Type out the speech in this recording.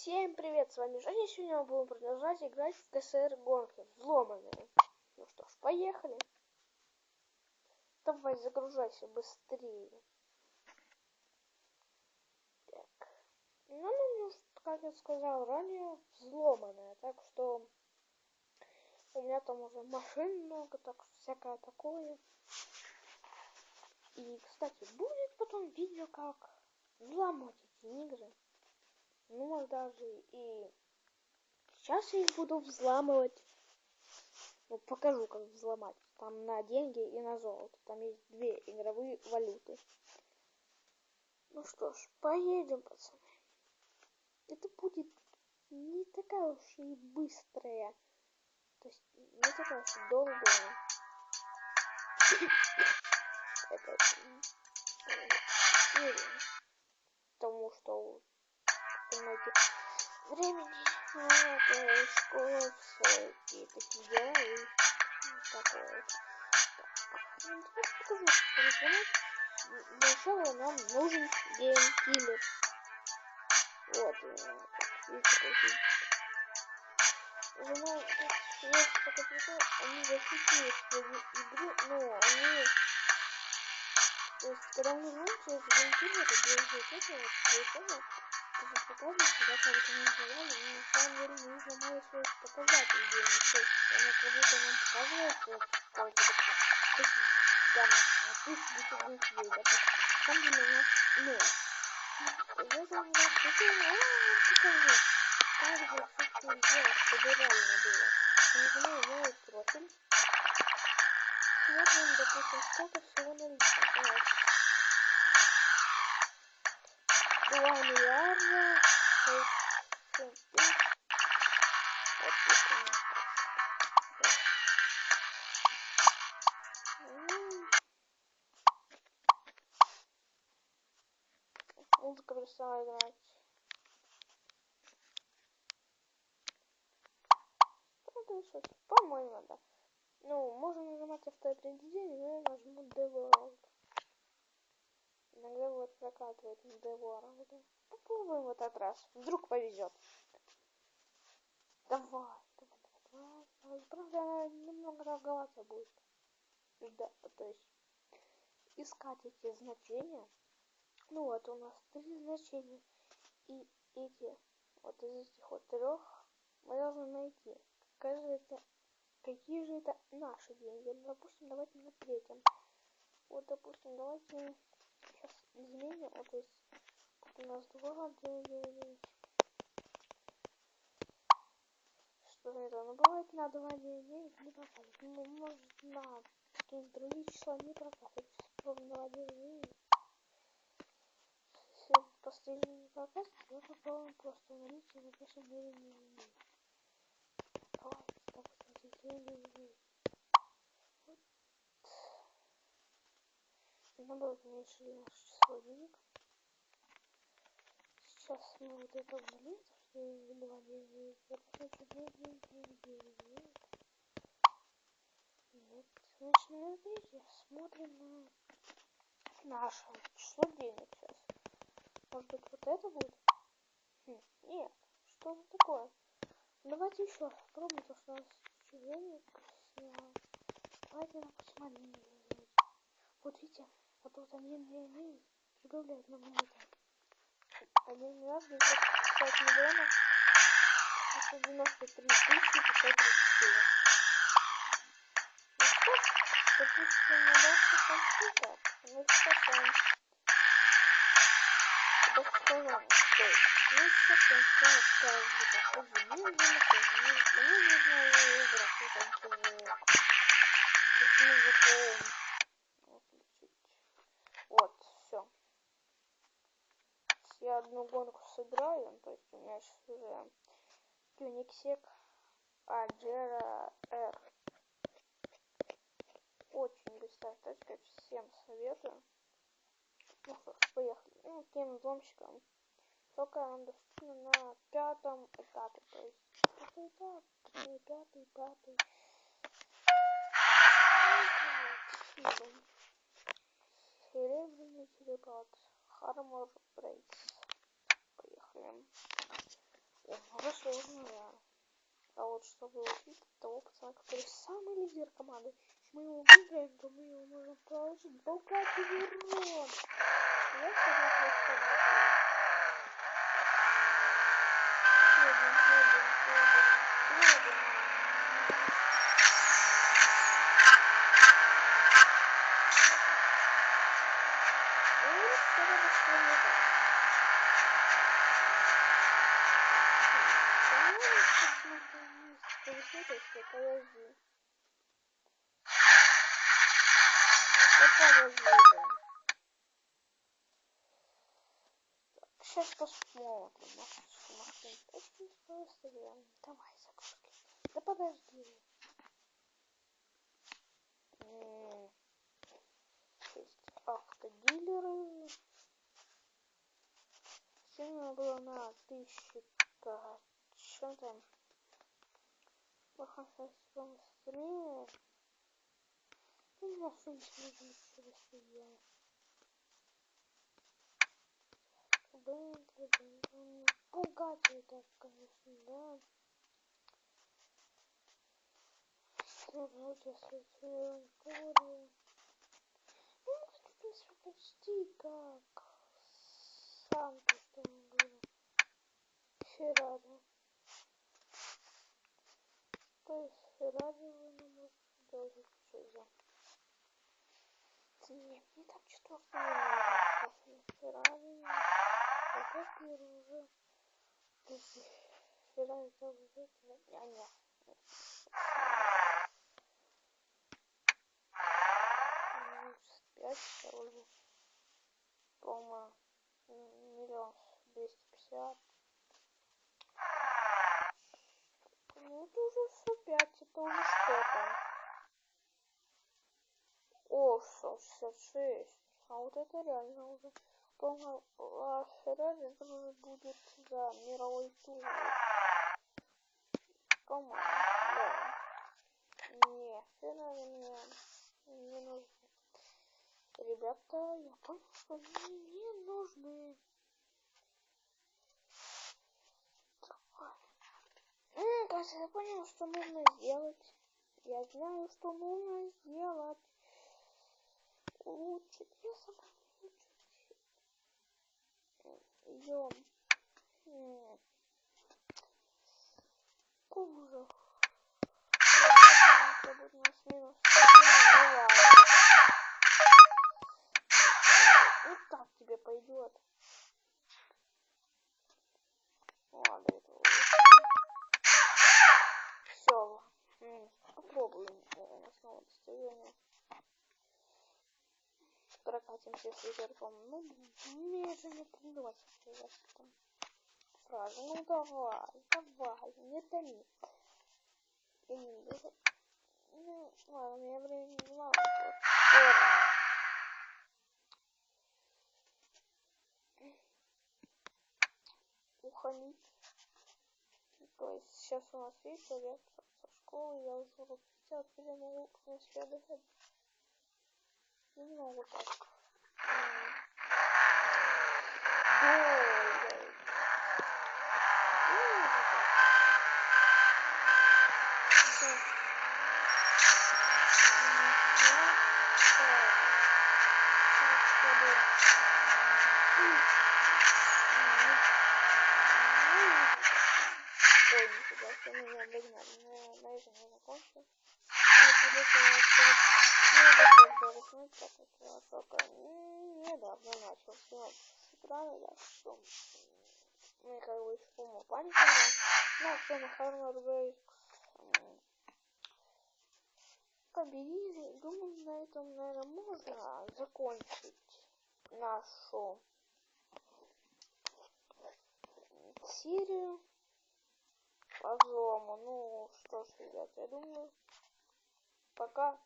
Всем привет, с вами Женя. Сегодня мы будем продолжать играть в КСР гонки взломанные. Ну что ж, поехали. Давай, загружайся быстрее. Так. Ну, как я сказал ранее, взломанная. Так что у меня там уже машин много, так что всякое такое. И, кстати, будет потом видео, как взломать эти игры. Ну, может, даже и сейчас я их буду взламывать. Ну, покажу, как взломать. Там на деньги и на золото. Там есть две игровые валюты. Ну что ж, поедем, пацаны. Это будет не такая уж и быстрая. То есть не такая уж и долгая. Это серия. Потому что, понимаете, времени много, школа, все и такие дела, и такое. Так, давайте покажу, что взломать. Для начала нам нужен геймкиллер. Вот, видите, жена, есть такой прикол, они защитили свою игру, но они, то есть, когда мы нажимаем через геймкиллер, без вот этого прикола, это же показывает, когда как-то не взломали, но на самом деле мы взломали свой показатель денег, то есть, оно как будто нам показывает, сколько, то есть, там, 1010 рублей, да, там деле у нас 0. Я думаю, что покажу, как же все сделать, чтобы реально было. Нажимаю новый профиль. Смотрим, допустим, сколько всего наличных у нас. 2 миллиарда, 6, 7 тысяч. Отлично. Музыка перестала играть. По-моему, да. Ну, можно нажимать автоопределение, но я нажму The World. Иногда вот прокатывает на The World. Попробуем в этот раз. Вдруг повезет. Давай. Правда, она немного долговато будет. Да, то есть искать эти значения. Ну вот у нас 3 значения. И эти, вот из этих вот 3 мы должны найти. Какие же это наши деньги? Ну, допустим, давайте на 3-м. Вот, допустим, давайте сейчас изменим. Вот, то есть вот у нас 2,999. Что это? Ну, бывает на 2,99 не проходит. Ну, может, на какие-нибудь другие числа не проходит. Попробуем 2,99. Если последний не проходит, то попробуем просто удалить и напишем 9,99. Давайте, допустим, 9,99. Вот. Наоборот, уменьшили наше число денег. Сейчас мы вот это удалим, что 2,99. Я посмотрю 9,99. Нет, значит, на третье смотрим на наше число денег сейчас. Может быть, вот это будет? Нет, что это такое? Давайте еще попробуем, то что у нас чуть денег сняло. Давайте, допустим, 1,99. Вот видите, вот тут 1,99 прибавляет нам это. 1 миллиард 950 миллионов 693 тысячи 534. Ну что ж, допустим, дальше компьютер. Ну что там? Предсказание. То есть, совсем скажу, мне нужно выбрать этот звук. То есть музыку выключить. Вот, все. Я одну гонку сыграю, то есть у меня сейчас уже Юниксек Аджера R. Очень быстрая тачка, всем советую. Ну что ж, поехали. Ну, тем взломщикам. Только нам доступно на 5-м этапе, то есть 5-й этап, 5-й. Серебряный телепат. Хармор Брейс. Поехали. уже сложно, да. А вот чтобы убить того пацана, который самый лидер команды, если мы его выиграем, то мы его можем получить богатый урон. Я сказал, что подожди. Сейчас посмотрим. Давай загрузки. Да подожди. Есть автодилеры. Сегодня было на 1000 чем там. Быстрее. У меня сумки нужно еще быстрее. Богатый, так, конечно, да. Вот если теория. Ну, в принципе, почти как сам что он говорил. Феррари. То есть Феррари вы не можете делать чудо. Нет, мне там что-то автомобильное. Феррари. Это первый уже. Феррари там уже. А нет. 5 уже. По-моему, 1 250 000. Ну, это уже 105, это уже что там? О, 166. А вот это реально уже. По-моему, Феррари это уже будет, да, мировой тур. По-моему, да. Не, Феррари мне не нужны. Ребята, я понял, что мне не нужны. Кажется, я понял, что нужно сделать. Я знаю, что нужно сделать. Улучшить. Я сама улучшить. Идем. Ужас. Будет у нас минус. Ну ладно. Вот так тебе пойдет. Ладно, это лучше. Все. Попробуем. Снова достижение. Прокатимся с лидерком. Ну, мне же не придумать там. Сразу. Ну давай, не томи. Ну, ладно, у меня времени мало. Уходить. То есть сейчас у нас есть лекция со школы, я уже урок 50, я могу, в принципе, отдыхать. Немного так. Ой, нифига, что меня обогнали. На этом я закончил. Я только недавно начал снимать с экрана, так что мне как бы еще полная паника. Но все на Hard Breaks победили. Думаю, на этом, наверное, можно закончить нашу серию по взлому. Ну что ж, ребят, я думаю, пока.